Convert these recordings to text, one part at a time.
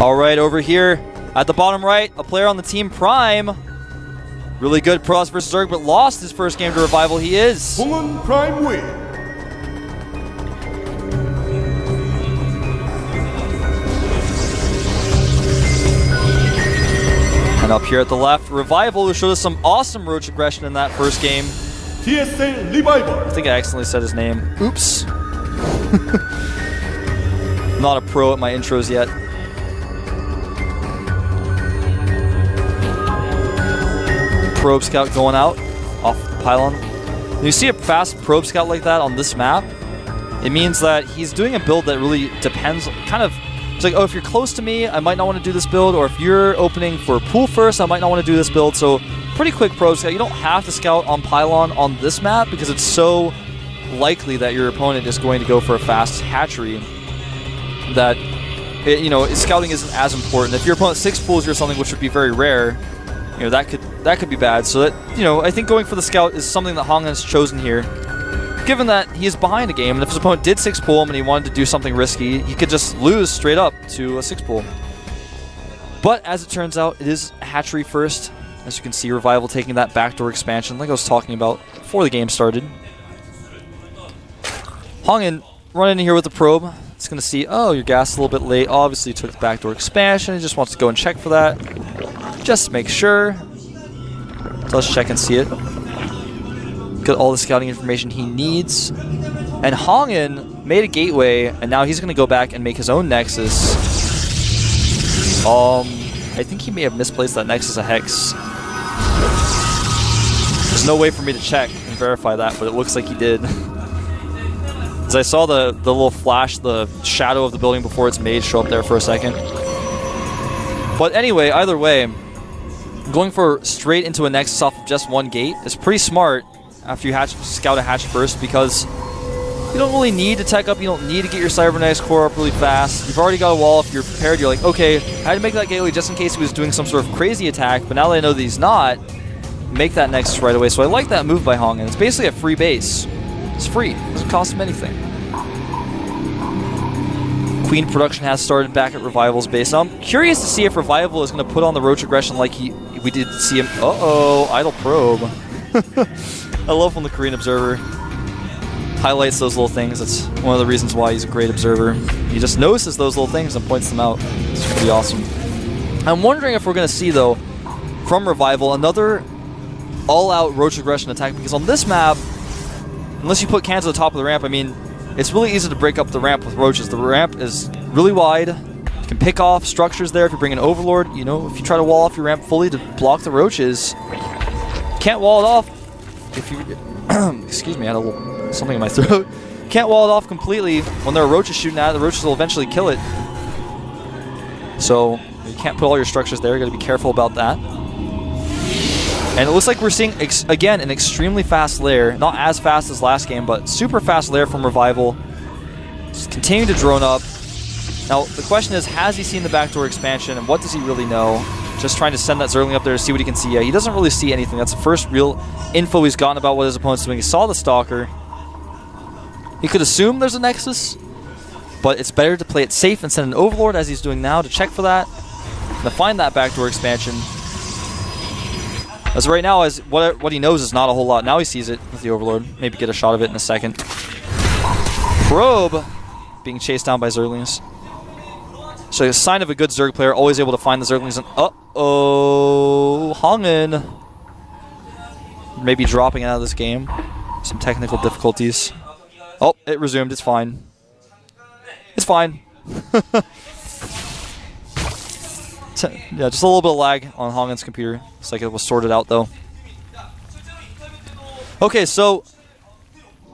All right, over here at the bottom right, a player on the team Prime. Really good Protoss versus Zerg, but lost his first game to Revival. He is Honghen Prime win. And up here at the left, Revival, who showed us some awesome Roach aggression in that first game. TSA Revival. I think I accidentally said his name. Oops. Not a pro at my intros yet. Probe Scout going out off the pylon. When you see a fast Probe Scout like that on this map, it means that he's doing a build that really depends, kind of, it's like, oh, if you're close to me, I might not want to do this build, or if you're opening for a pool first, I might not want to do this build. So pretty quick Probe Scout. You don't have to scout on pylon on this map because it's so likely that your opponent is going to go for a fast hatchery that, scouting isn't as important. If your opponent 6 pools or something, which would be very rare, that could be bad. So that, I think going for the scout is something that Honghen has chosen here. Given that he is behind a game, and if his opponent did 6 pull him and he wanted to do something risky, he could just lose straight up to a 6 pull. But as it turns out, it is hatchery first. As you can see, Revival taking that backdoor expansion like I was talking about before the game started. Honghen running in here with the probe. It's going to see, oh, your gas is a little bit late. Obviously, you took the backdoor expansion. He just wants to go and check for that. Just to make sure. So let's check and see it. Got all the scouting information he needs. And Honghen made a gateway, and now he's going to go back and make his own Nexus. I think he may have misplaced that Nexus a Hex. There's no way for me to check and verify that, but it looks like he did. As I saw the little flash, the shadow of the building before it's made show up there for a second. But anyway, either way, going for straight into a Nexus off of just one gate is pretty smart after you scout a hatch first, because you don't really need to tech up, you don't need to get your Cybernetics core up really fast. You've already got a wall. If you're prepared, you're like, okay, I had to make that gateway just in case he was doing some sort of crazy attack, but now that I know that he's not, make that Nexus right away. So I like that move by Honghen. It's basically a free base. It's free. It doesn't cost him anything. Queen production has started back at Revival's base. Now, I'm curious to see if Revival is going to put on the Roach aggression like we did see him. Uh-oh, idle probe. I love when the Korean observer highlights those little things. That's one of the reasons why he's a great observer. He just notices those little things and points them out. It's pretty awesome. I'm wondering if we're going to see, though, from Revival, another all-out Roach aggression attack, because on this map, unless you put cans at the top of the ramp, I mean, it's really easy to break up the ramp with Roaches. The ramp is really wide. You can pick off structures there if you bring an Overlord. If you try to wall off your ramp fully to block the Roaches, you can't wall it off if you... excuse me, I had a little something in my throat. You can't wall it off completely. When there are Roaches shooting at it, the Roaches will eventually kill it. So you can't put all your structures there. You got to be careful about that. And it looks like we're seeing, again, an extremely fast lair. Not as fast as last game, but super fast lair from Revival. Just continuing to drone up. Now, the question is, has he seen the backdoor expansion, and what does he really know? Just trying to send that Zergling up there to see what he can see. Yeah, he doesn't really see anything. That's the first real info he's gotten about what his opponent's doing. He saw the Stalker. He could assume there's a Nexus, but it's better to play it safe and send an Overlord, as he's doing now, to check for that, and to find that backdoor expansion. As right now, what he knows is not a whole lot. Now he sees it with the Overlord. Maybe get a shot of it in a second. Probe being chased down by Zerglings. So a sign of a good Zerg player, always able to find the Zerglings. And uh-oh, Honghen maybe dropping out of this game. Some technical difficulties. Oh, it resumed. It's fine. It's fine. Yeah, just a little bit of lag on Honghen's computer. Looks like it was sorted out, though. Okay, so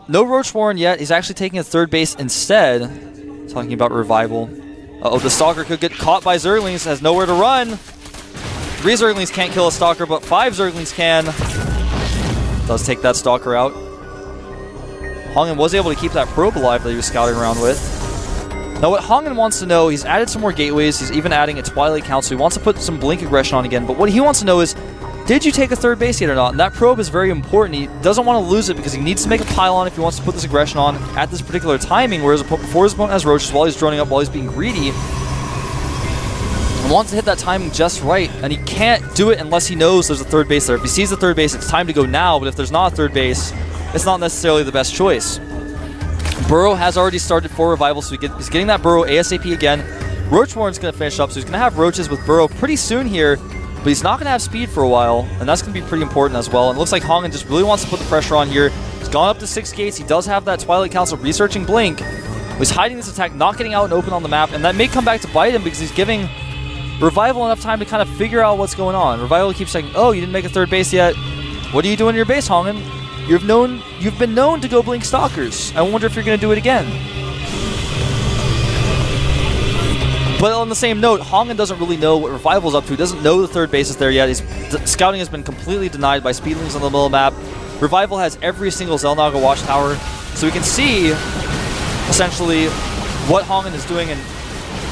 no Roach Warren yet. He's actually taking a third base instead. Talking about Revival. Uh-oh, the Stalker could get caught by Zerglings. Has nowhere to run. 3 Zerglings can't kill a Stalker, but 5 Zerglings can. Does take that Stalker out. Honghen was able to keep that probe alive that he was scouting around with. Now what Honghen wants to know, he's added some more gateways, he's even adding a Twilight Council, he wants to put some Blink aggression on again, but what he wants to know is, did you take a third base yet or not? And that probe is very important. He doesn't want to lose it because he needs to make a pylon if he wants to put this aggression on at this particular timing, whereas before his opponent has Roaches, while he's droning up, while he's being greedy. wants to hit that timing just right, and he can't do it unless he knows there's a third base there. If he sees the third base, it's time to go now, but if there's not a third base, it's not necessarily the best choice. Burrow has already started for Revival, so he's getting that Burrow ASAP again. Roachborn's going to finish up, so he's going to have Roaches with Burrow pretty soon here, but he's not going to have speed for a while, and that's going to be pretty important as well. And it looks like Hongen just really wants to put the pressure on here. He's gone up to 6 gates. He does have that Twilight Council researching Blink. He's hiding this attack, not getting out and open on the map, and that may come back to bite him because he's giving Revival enough time to kind of figure out what's going on. Revival keeps saying, oh, you didn't make a third base yet. What are you doing in your base, Hongen? You've been known to go Blink Stalkers. I wonder if you're going to do it again. But on the same note, Hongen doesn't really know what Revival's up to. He doesn't know the third base is there yet. Scouting has been completely denied by Speedlings on the middle of the map. Revival has every single Xel'Naga watchtower, so we can see essentially what Hongen is doing, and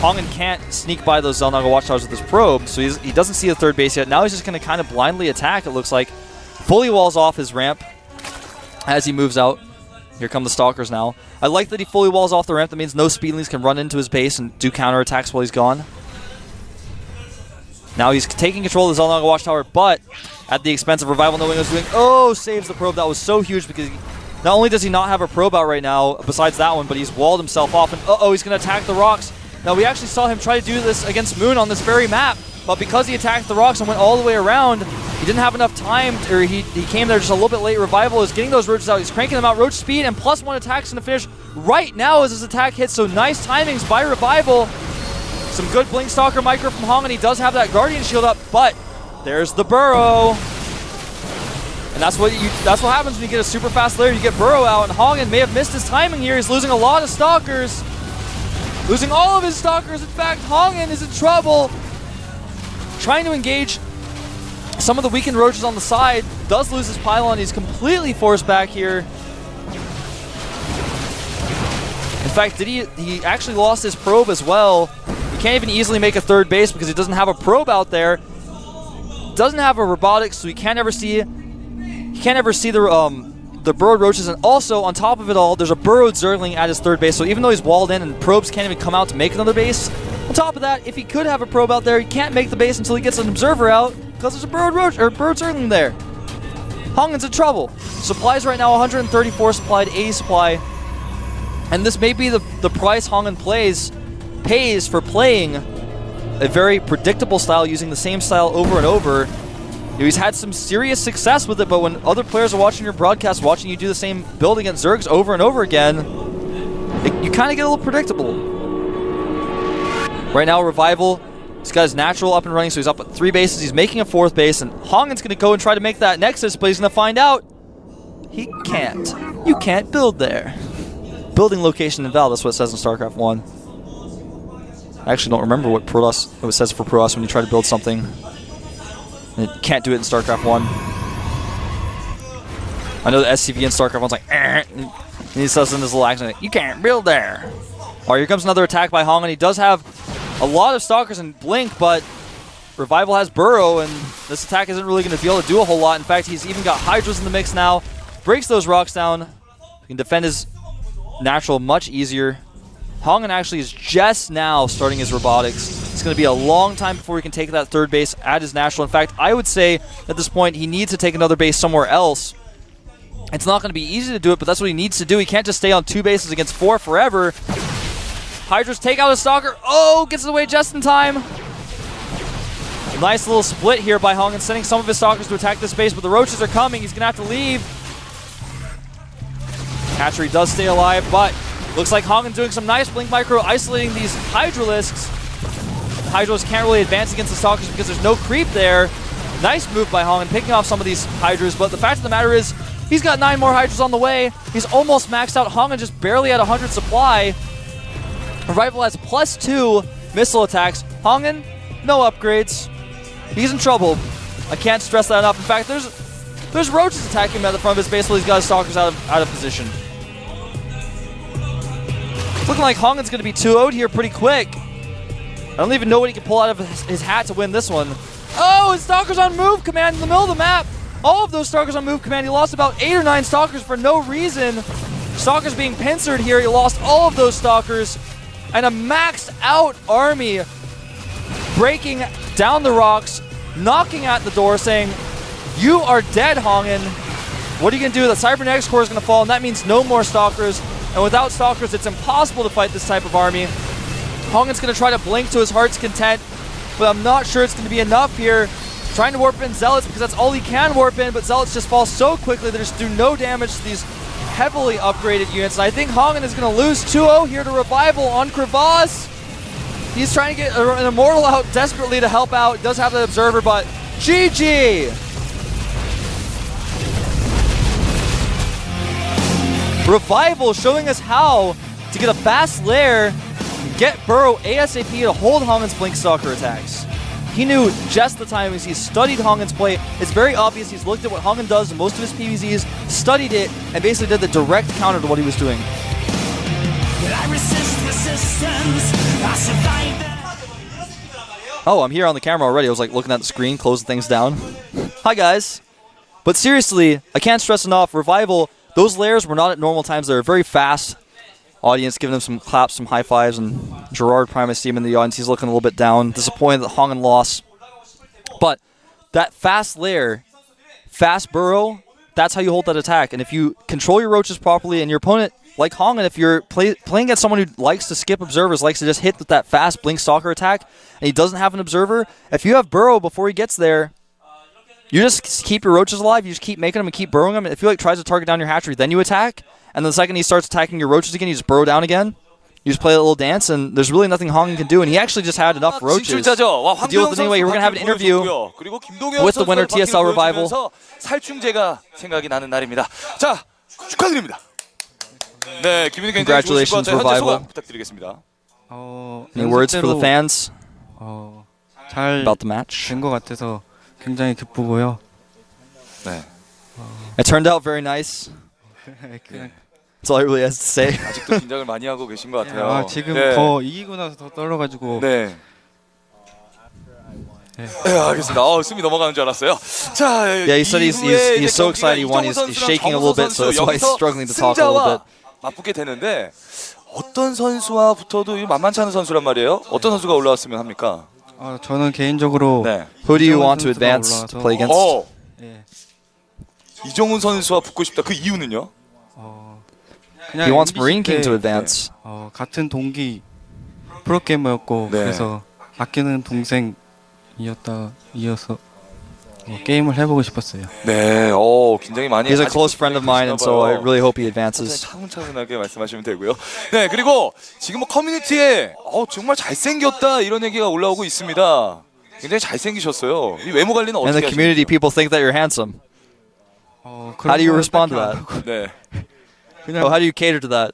Hongen can't sneak by those Xel'Naga watchtowers with his probe, so he doesn't see the third base yet. Now he's just going to kind of blindly attack, it looks like. Fully walls off his ramp as he moves out. Here come the Stalkers now. I like that he fully walls off the ramp. That means no Speedlings can run into his base and do counterattacks while he's gone. Now he's taking control of the Xel'Naga watchtower, but at the expense of Revival knowing what he's doing. Oh, saves the probe. That was so huge because not only does he not have a probe out right now, besides that one, but he's walled himself off. And uh-oh, he's going to attack the rocks. Now, we actually saw him try to do this against Moon on this very map, but because he attacked the rocks and went all the way around, he didn't have enough time, or he came there just a little bit late. Revival is getting those Roaches out. He's cranking them out. Roach speed and +1 attacks in the finish right now as his attack hits, so nice timings by Revival. Some good Blink Stalker micro from Hongen. He does have that Guardian Shield up, but there's the Burrow. And that's what happens when you get a super fast layer. You get Burrow out, and Hongen may have missed his timing here. He's losing a lot of Stalkers. Losing all of his Stalkers. In fact, Hongen is in trouble. Trying to engage some of the weakened Roaches on the side. Does lose his pylon. He's completely forced back here. In fact, he actually lost his probe as well. He can't even easily make a third base because he doesn't have a probe out there. Doesn't have a robotics, so he can't ever see the burrowed Roaches, and also on top of it all, there's a burrowed Zergling at his third base. So even though he's walled in and probes can't even come out to make another base, on top of that, if he could have a probe out there, he can't make the base until he gets an observer out because there's a burrowed Roach or burrowed Zergling there. Hongen's in trouble. Supplies right now 134 supplied, 80 supply, and this may be the price Hongen pays for playing a very predictable style, using the same style over and over. He's had some serious success with it, but when other players are watching your broadcast, watching you do the same build against Zergs over and over again, you kind of get a little predictable. Right now, Revival, he's got his natural up and running, so he's up at 3 bases. He's making a 4th base, and Hongen's going to go and try to make that Nexus, but he's going to find out he can't. You can't build there. Building location invalid, that's what it says in StarCraft 1. I actually don't remember what it says for Protoss when you try to build something. It can't do it in StarCraft 1. I know the SCV in StarCraft 1's like, and he says in his little accent, you can't build there. All right, here comes another attack by Hongen. He does have a lot of Stalkers and Blink, but Revival has Burrow, and this attack isn't really going to be able to do a whole lot. In fact, he's even got Hydras in the mix now. Breaks those rocks down. He can defend his natural much easier. Hongen actually is just now starting his robotics. It's going to be a long time before he can take that third base at his natural. In fact, I would say at this point he needs to take another base somewhere else. It's not going to be easy to do it, but that's what he needs to do. He can't just stay on 2 bases against 4 forever. Hydras take out a Stalker. Oh, gets it away just in time. Nice little split here by Hongen, sending some of his Stalkers to attack this base, but the Roaches are coming. He's going to have to leave. Hatchery does stay alive, but looks like Hongen doing some nice Blink Micro, isolating these Hydralisks. Hydras can't really advance against the Stalkers because there's no creep there. Nice move by Hongen, picking off some of these Hydras, but the fact of the matter is, he's got 9 more Hydras on the way. He's almost maxed out. Hongen just barely at 100 supply. Revival has +2 missile attacks. Hongen, no upgrades. He's in trouble. I can't stress that enough. In fact, there's Roaches attacking him at the front of his base while he's got his Stalkers out of position. It's looking like Hongen's going to be 2-0'd here pretty quick. I don't even know what he can pull out of his hat to win this one. Oh, his Stalker's on move command in the middle of the map. All of those Stalkers on move command. He lost about 8 or 9 Stalkers for no reason. Stalkers being pincered here. He lost all of those Stalkers. And a maxed out army. breaking down the rocks, knocking at the door, saying, "You are dead, Hongen. What are you going to do?" The Cybernetics Core is going to fall, and that means no more Stalkers. And without Stalkers, it's impossible to fight this type of army. Hongen's going to try to blink to his heart's content, but I'm not sure it's going to be enough here. Trying to warp in Zealots because that's all he can warp in, but Zealots just fall so quickly they just do no damage to these heavily upgraded units. And I think Hongen is going to lose 2-0 here to Revival on Krivaz. He's trying to get an Immortal out desperately to help out. He does have the Observer, but GG! Revival showing us how to get a fast lair, get Burrow ASAP to hold Hongen's Blink Stalker attacks. He knew just the timings. He studied Hongen's play. It's very obvious he's looked at what Hongen does in most of his PvZs, studied it, and basically did the direct counter to what he was doing. Oh, I'm here on the camera already. I was like looking at the screen, closing things down. Hi guys. But seriously, I can't stress enough, Revival, those lairs were not at normal times. They were very fast. Audience giving him some claps, some high fives, and Gerard Prime, I see him in the audience. He's looking a little bit down, disappointed that Hongen lost. But that fast lair, fast burrow, that's how you hold that attack. And if you control your roaches properly, and your opponent, like Hongen, if you're playing against someone who likes to skip observers, likes to just hit with that fast Blink Stalker attack, and he doesn't have an observer, if you have burrow before he gets there, you just keep your roaches alive. You just keep making them and keep burrowing them. If he like tries to target down your hatchery, then you attack. And the second he starts attacking your roaches again, you just burrow down again. You just play a little dance, and there's really nothing Hongen can do. And he actually just had enough roaches to deal with it anyway. We're going to have an interview with the winner, TSL Revival. 살충제가 생각이 나는 날입니다. 자, 축하드립니다. 네, 기분이 굉장히 Congratulations, 좋으실 것 같아요. 현재 소감 Revival. 부탁드리겠습니다. Any words for the fans 잘 about the match? 된 것 같아서 굉장히 기쁘고요. 네. It turned out very nice. 그냥 That's all I really has to say. 아직도 긴장을 많이 하고 계신 것 같아요. 지금 네. 더 이기고 나서 더 떨어가지고 네. 네, 알겠습니다. 숨이 넘어가는 줄 알았어요. 자, Yeah, he said he's so excited he won. He's shaking a little bit, so that's why he's struggling to talk a little bit. 맞붙게 되는데 어떤 선수와 붙어도 만만치 않은 선수란 말이에요. 어떤 선수가 올라왔으면 합니까? 저는 개인적으로 네. Who do you want to 선수가 advance to 올라와서- play against? 예, 이정훈 선수와 붙고 싶다. 그 이유는요? 그냥 He wants MBC Marine King 때, to advance. 같은 동기 프로게이머였고 네. 그래서 아끼는 동생이어서 게임을 해보고 싶었어요. 네, 굉장히 많이. He's a close friend of mine, and so I really hope he advances. 차분차분하게 말씀하시면 되고요. 네, 그리고 지금 뭐 커뮤니티에 정말 잘생겼다 이런 얘기가 올라오고 있습니다. 굉장히 잘생기셨어요. 이 외모 관리는 In 어떻게 the community, people think that you're handsome. How do you respond to that? 네. Oh, how do you cater to that?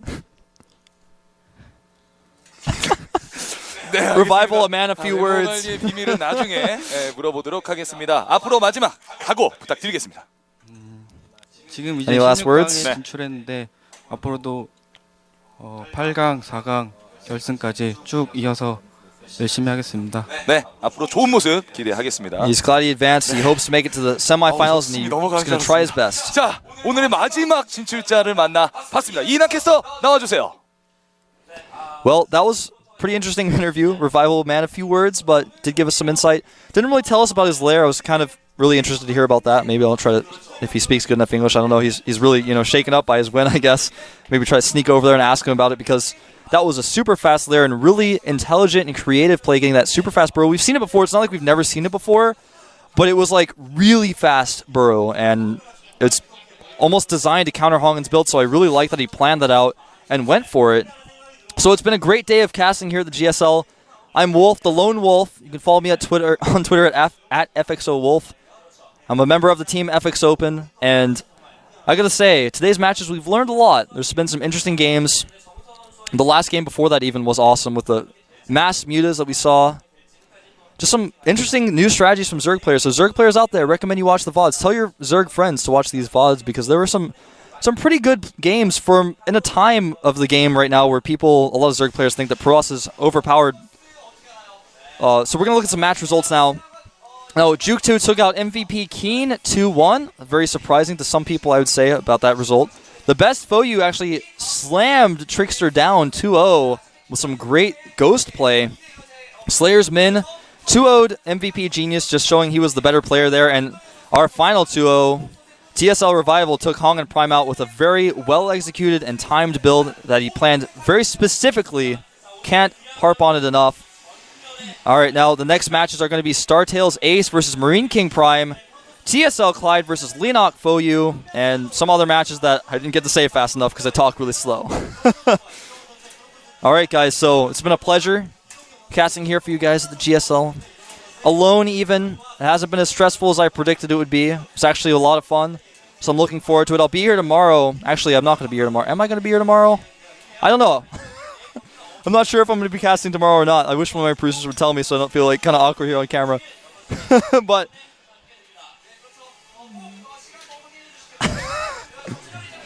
네, Revival, a man, a few 외모 words. 관리의 비밀은 나중에 물어보도록 하겠습니다. 앞으로 마지막 각오 부탁드리겠습니다. 지금 이제 Any last 16강에 words? 진출했는데 앞으로도 8강, 4강, 결승까지 쭉 이어서 열심히 하겠습니다. 네, 앞으로 좋은 모습 기대하겠습니다. He's glad he advanced. He hopes to make it to the semifinals, and he's going to try his best. 자, 오늘의 마지막 진출자를 만나 봤습니다. 이인환 캐스터 나와주세요. Well, that was a pretty interesting interview. Revival man, a few words, but did give us some insight. Didn't really tell us about his lair. I was kind of really interested to hear about that. Maybe I'll try to, if he speaks good enough English. I don't know. He's really shaken up by his win, I guess. Maybe try to sneak over there and ask him about it, because that was a super fast lair and really intelligent and creative play getting that super fast burrow. We've seen it before. It's not like we've never seen it before, but it was like really fast burrow, and it's almost designed to counter Hongen's build. So I really like that he planned that out and went for it. So it's been a great day of casting here at the GSL. I'm Wolf, the Lone Wolf. You can follow me on Twitter at FXOWolf. I'm a member of the team FX Open, and I gotta say, today's matches we've learned a lot. There's been some interesting games. The last game before that even was awesome with the mass mutas that we saw. Just some interesting new strategies from Zerg players. So Zerg players out there, I recommend you watch the VODs. Tell your Zerg friends to watch these VODs, because there were some pretty good games in a time of the game right now where a lot of Zerg players think that Protoss is overpowered. So we're going to look at some match results now. Now, Juke2 took out MVP Keen 2-1. Very surprising to some people, I would say, about that result. The best Foyu actually slammed Trickster down 2-0 with some great ghost play. Slayer's Min 2-0'd MVP Genius, just showing he was the better player there. And our final 2-0, TSL Revival took Hong and Prime out with a very well-executed and timed build that he planned very specifically. Can't harp on it enough. All right, now the next matches are going to be StarTales Ace versus Marine King Prime, TSL Clyde versus Leonok Foyu, and some other matches that I didn't get to say fast enough because I talk really slow. All right, guys, so it's been a pleasure casting here for you guys at the GSL. Alone, even. It hasn't been as stressful as I predicted it would be. It's actually a lot of fun, so I'm looking forward to it. I'll be here tomorrow. Actually, I'm not going to be here tomorrow. Am I going to be here tomorrow? I don't know. I'm not sure if I'm going to be casting tomorrow or not. I wish one of my producers would tell me so I don't feel like kind of awkward here on camera. But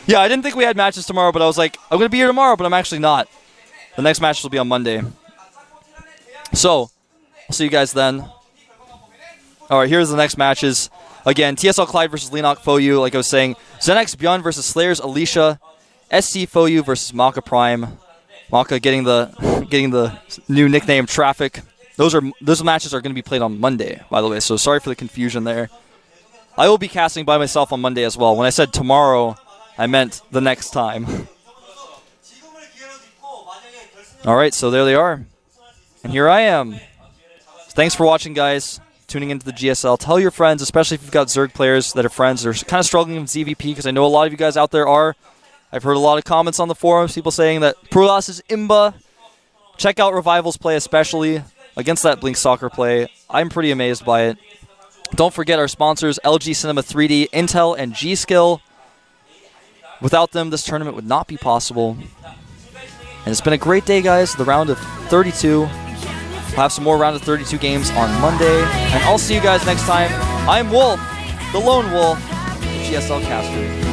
yeah, I didn't think we had matches tomorrow, but I was like, I'm going to be here tomorrow, but I'm actually not. The next match will be on Monday. So, I'll see you guys then. All right, here's the next matches. Again, TSL Clyde versus Leonok Foyu, like I was saying. Xenex Beyond versus Slayers Alicia. SC Foyu versus Maka Prime. Maka getting the new nickname Traffic. Those matches are going to be played on Monday, by the way, so sorry for the confusion there. I will be casting by myself on Monday as well. When I said tomorrow, I meant the next time. All right, so there they are. And here I am. Thanks for watching, guys. Tuning into the GSL. Tell your friends, especially if you've got Zerg players that are friends that are kind of struggling with ZVP, because I know a lot of you guys out there are. I've heard a lot of comments on the forums, people saying that Protoss is imba. Check out Revival's play, especially against that Blink Soccer play. I'm pretty amazed by it. Don't forget our sponsors, LG Cinema 3D, Intel, and G-Skill. Without them, this tournament would not be possible. And it's been a great day, guys. The round of 32. We'll have some more round of 32 games on Monday. And I'll see you guys next time. I'm Wolf, the Lone Wolf, GSL Caster.